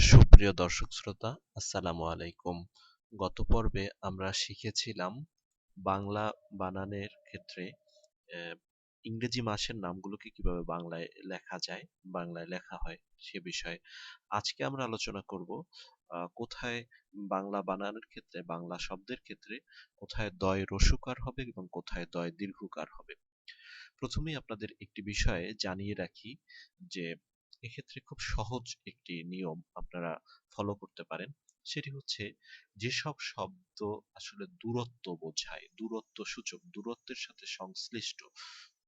সুপ্রিয় দর্শক শ্রোতা, আসসালামু আলাইকুম। গত পর্বে আমরা শিখেছিলাম বাংলা বানানের ক্ষেত্রে আহ, ইংরেজি মাসের নামগুলোকে কিভাবে বাংলায় লেখা যায়, বাংলায় লেখা হয় সে বিষয়ে। আজকে আমরা আলোচনা করব কোথায় বাংলা বানানের ক্ষেত্রে, বাংলা শব্দের ক্ষেত্রে কোথায় দয় রস্যকার হবে এবং কোথায় দয় দীর্ঘকার হবে। প্রথমেই আপনাদের একটি বিষয়ে জানিয়ে রাখি যে এক্ষেত্রে খুব সহজ একটি নিয়ম আপনারা ফলো করতে পারেন। সেটি হচ্ছে, যেসব শব্দ আসলে দূরত্ব বোঝায়, দূরত্ব সূচক, দূরত্বের সাথে সংশ্লিষ্ট,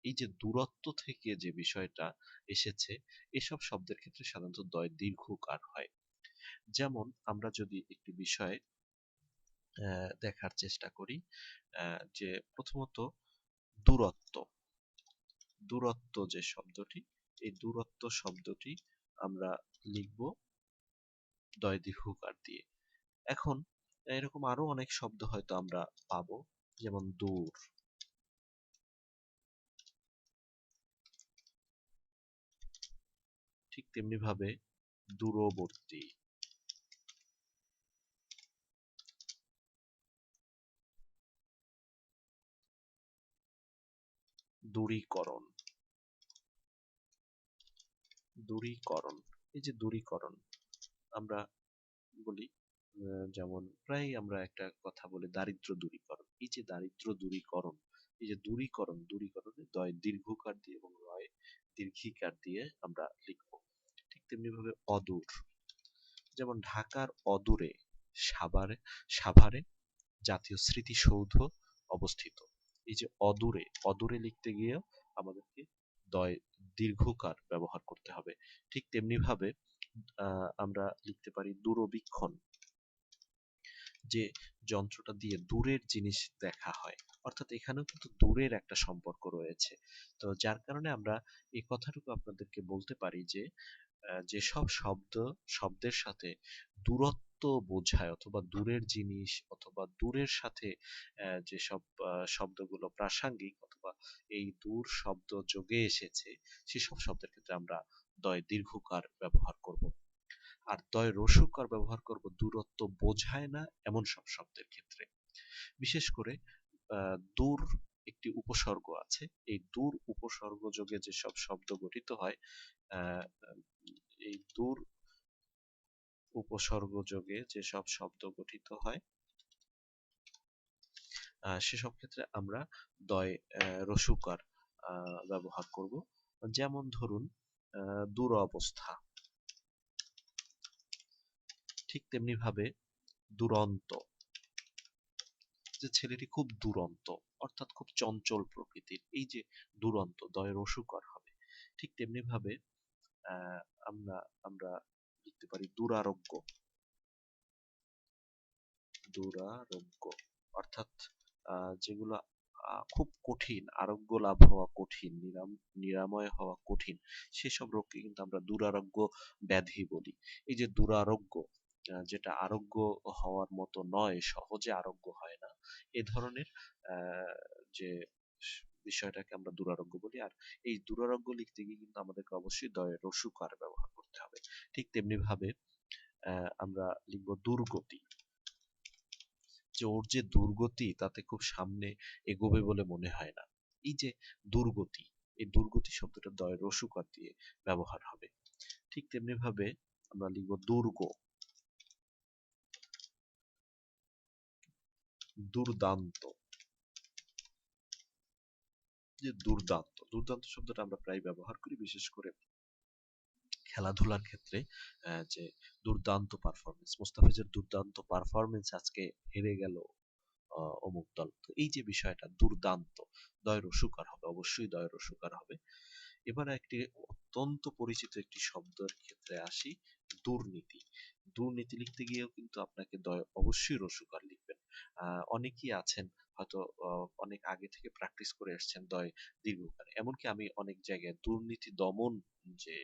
এই যে দূরত্ব থেকে যে বিষয়টা এসেছে, এসব শব্দের ক্ষেত্রে সাধারণত দয় দীর্ঘকার হয়। যেমন আমরা যদি একটি বিষয় দেখার চেষ্টা করি, যে প্রথমত দূরত্ব, দূরত্ব যে শব্দটি, এই দূরত্ব শব্দটি আমরা লিখব দয় দীর্ঘকার দিয়ে। এখন এরকম আরো অনেক শব্দ হয়তো আমরা পাবো, যেমন দূর, ঠিক তেমনি ভাবে দূরবর্তী, দূরীকরণ, দূরীকরণ। এই যে দূরীকরণ আমরা বলি, যেমন প্রায় আমরা একটা কথা বলি দারিদ্র দূরীকরণ। এই যে দারিদ্র দূরীকরণ, এই যে দূরীকরণ, দূরীকরণে দয় দীর্ঘকার দিয়ে এবং রয় দীর্ঘিকার দিয়ে আমরা লিখব। ঠিক তেমনি ভাবে অদূর, যেমন ঢাকার অদূরে সাভারে, সাভারে জাতীয় স্মৃতিসৌধ অবস্থিত। এই যে অদূরে, অদূরে লিখতে গিয়েও আমাদেরকে দয় দীর্ঘকার ব্যবহার করতে হবে। ঠিক তেমনি ভাবে আমরা লিখতে পারি দূরবীক্ষণ, যে যন্ত্রটা দিয়ে দূরের জিনিস দেখা হয়। অর্থাৎ এখানেও কিন্তু দূরের একটা সম্পর্ক রয়েছে। তো যার কারণে আমরা এই কথাটুকু আপনাদেরকে বলতে পারি যে যেসব শব্দের সাথে দূরত্ব বোঝায় অথবা দূরের জিনিস অথবা দূরের সাথে যেসব শব্দগুলো প্রাসঙ্গিক অথবা এই দূর শব্দ যোগে এসেছে, সেসব শব্দের ক্ষেত্রে আমরা দয় দীর্ঘকার ব্যবহার করব। আর দয় রস্যকার ব্যবহার করব দূরত্ব বোঝায় না এমন সব শব্দের ক্ষেত্রে। বিশেষ করে দূর একটি উপসর্গ আছে, এই দূর উপসর্গ যোগে যেসব শব্দ গঠিত হয়, আহ, এই দূর উপসর্গ যোগে যেসব শব্দ গঠিত হয়, সেসব ক্ষেত্রে আমরা দয় রস্যকার ব্যবহার করব। যেমন ধরুন দুরবস্থা, ঠিক তেমনি ভাবে দুরন্ত, যে ছেলেটি খুব দুরন্ত, অর্থাৎ খুব চঞ্চল প্রকৃতির, এই যে দুরন্ত দয় রস্যকার হবে। ঠিক তেমনি ভাবে আহ, আমরা আমরা লিখতে পারি দুরারোগ্য, দুরারোগ্য অর্থাৎ যেগুলো খুব কঠিন, আরোগ্য লাভ হওয়া কঠিন, নিরাময় হওয়া কঠিন, সেসব রোগকে কিন্তু আমরা দুরারোগ্য ব্যাধি বলি। এই যে দুরারোগ্য, যেটা আরোগ্য হওয়ার মতো নয়, সহজে আরোগ্য হয় না, এ ধরনের যে বিষয়টাকে আমরা দুরারোগ্য বলি। আর এই দুরারোগ্য লিখতে গিয়ে কিন্তু আমাদেরকে অবশ্যই দয় রস্যকার ব্যবহার করতে হবে। ঠিক তেমনি ভাবে আমরা লিখব দুর্গতি, যে ওর যে দুর্গতি তাতে খুব সামনে এগোবে বলে মনে হয় না। এই যে দুর্গতি, এই দুর্গতি শব্দটা দয় রস্যকার দিয়ে ব্যবহার হবে। ঠিক তেমনি ভাবে আমরা লিখব দুর্গ, দুর্দান্ত, যে দুর্দান্ত, দুর্দান্ত শব্দটা আমরা প্রায় ব্যবহার করি, বিশেষ করে খেলাধুলার ক্ষেত্রে। যে দুর্দান্ত পারফরমেন্স, মোস্তাফিজের দুর্দান্ত পারফরমেন্স, আজকে হেরে গেল অমুক দল। তো এই যে বিষয়টা দুর্দান্ত, দয় রস্যকার হবে, অবশ্যই দয় রস্যকার হবে। এবার একটি অত্যন্ত পরিচিত একটি শব্দের ক্ষেত্রে আসি, দুর্নীতি। দুর্নীতি লিখতে গিয়েও কিন্তু আপনাকে দয় অবশ্যই রস্যকার লিখবেন। অনেকেই আছেন হয়তো অনেক আগে থেকে প্র্যাকটিস করে এসেছেন দয় দীর্ঘকার। এমনকি আমি অনেক জায়গায় দুর্নীতি দমন যে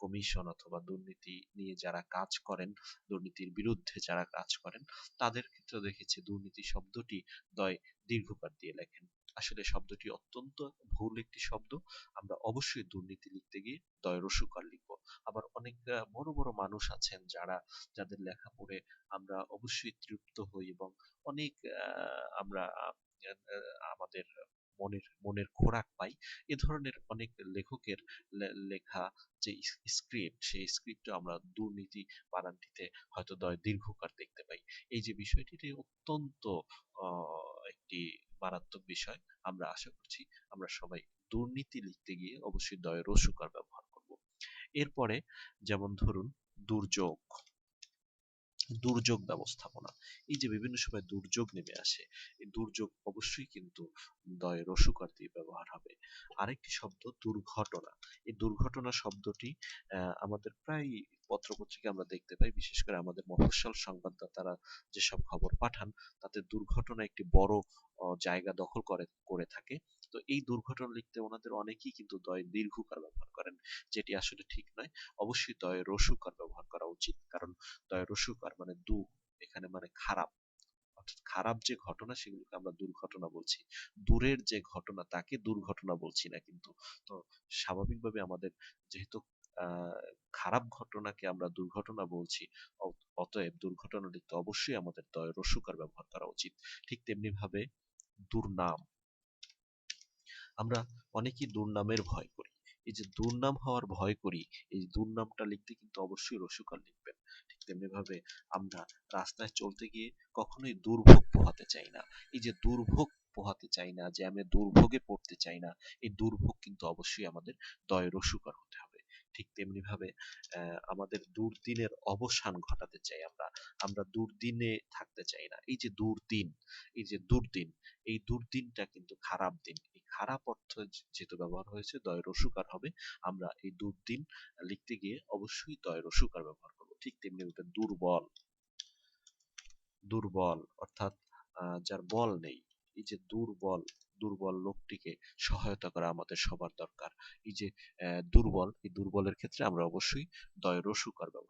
কমিশন অথবা দুর্নীতি নিয়ে যারা কাজ করেন, দুর্নীতির বিরুদ্ধে যারা কাজ করেন, তাদের ক্ষেত্রে দেখেছি দুর্নীতি শব্দটি দয় দীর্ঘকার দিয়ে লেখেন। আসলে শব্দটি অত্যন্ত ভুল একটি শব্দ। আমরা অবশ্যই দুর্নীতি লিখতে গিয়ে দয় রস্যকার লিখবো। আবার অনেক বড় বড় মানুষ আছেন যাদের লেখা পড়ে আমরা অবশ্যই তৃপ্ত হই এবং অনেক আমরা আমাদের মনের মনের খোরাক পাই। এ ধরনের অনেক লেখকের লেখা যে স্ক্রিপ্ট, সেই স্ক্রিপ্টে আমরা দুর্নীতি বানানটিতে হয়তো দীর্ঘকার দেখতে পাই। এই যে বিষয়টি, এটি অত্যন্ত একটি মারাত্মক বিষয়। আমরা আশা করছি আমরা সবাই দুর্নীতি লিখতে গিয়ে অবশ্যই রস্যকার ব্যবহার করব। এরপরে যেমন ধরুন দুর্যোগ, দুর্যোগ ব্যবস্থাপনা। এই যে বিভিন্ন সময় দুর্যোগ নেমে আসে, এই দুর্যোগ অবশ্যই কিন্তু রস্যকার দিয়ে ব্যবহার হবে। আরেকটি শব্দ দুর্ঘটনা। এই দুর্ঘটনা শব্দটি আমাদের প্রায় পত্রপত্রিকা আমরা দেখতে পাই, বিশেষ করে আমাদের মফস্বল সংবাদদাতারা যেসব খবর পাঠান তাতে দুর্ঘটনা একটি বড় জায়গা দখল করে থাকে। তো এই দুর্ঘটনা লিখতে ওনাদের অনেকেই কিন্তু দীর্ঘকার ব্যবহার করেন, যেটি আসলে ঠিক নয়। অবশ্যই রস্যকার ব্যবহার করা উচিত, কারণ রস্যকার মানে এখানে মানে খারাপ, অর্থাৎ খারাপ যে ঘটনা সেগুলোকে আমরা দুর্ঘটনা বলছি। দূরের যে ঘটনা তাকে দুর্ঘটনা বলছি না কিন্তু। তো স্বাভাবিকভাবে আমাদের যেহেতু আহ, খারাপ ঘটনাকে আমরা দুর্ঘটনা বলছি, অতএব দুর্ঘটনা লিখতে অবশ্যই আমাদের রস্যকার ব্যবহার করা উচিত। ঠিক তেমনি ভাবে দুর্নাম। আমরা অনেকেই দুর্নামের ভয় করি। এই যে দুর্নাম হওয়ার ভয় করি, এই দুর্নামটা লিখতে কিন্তু অবশ্যই রস্যকার লিখবেন। ঠিক তেমনি ভাবে আমরা রাস্তায় চলতে গিয়ে কখনোই দুর্ভোগ পোহাতে চাই না। এই যে দুর্ভোগ পোহাতে চাই না, যে আমি দুর্ভোগে পড়তে চাই না, এই দুর্ভোগ কিন্তু অবশ্যই আমাদের রস্যকার হতে হবে। ঠিক তেমনি ভাবে আমাদের দুর্দিনের অবসান ঘটাতে চাই আমরা, আমরা দুর্দিনে থাকতে চাই না। এই যে দুর্দিন, এই যে দুর্দিন, এই দুর্দিনটা কিন্তু খারাপ দিন। এই খারাপ অর্থ যেহেতু ব্যবহার হয়েছে, রস্যকার হবে। আমরা এই দুর্দিন লিখতে গিয়ে অবশ্যই রস্যকার ব্যবহার করব। ঠিক তেমনি ভাবে দুর্বল, দুর্বল অর্থাৎ যার বল নেই। এই যে দুর্বল, দুর্বল লোকটিকে সহায়তা করা আমাদের সবার দরকার। এই যে দুর্বল, এই দুর্বলের ক্ষেত্রে আমরা অবশ্যই রস্যকার ব্যবহার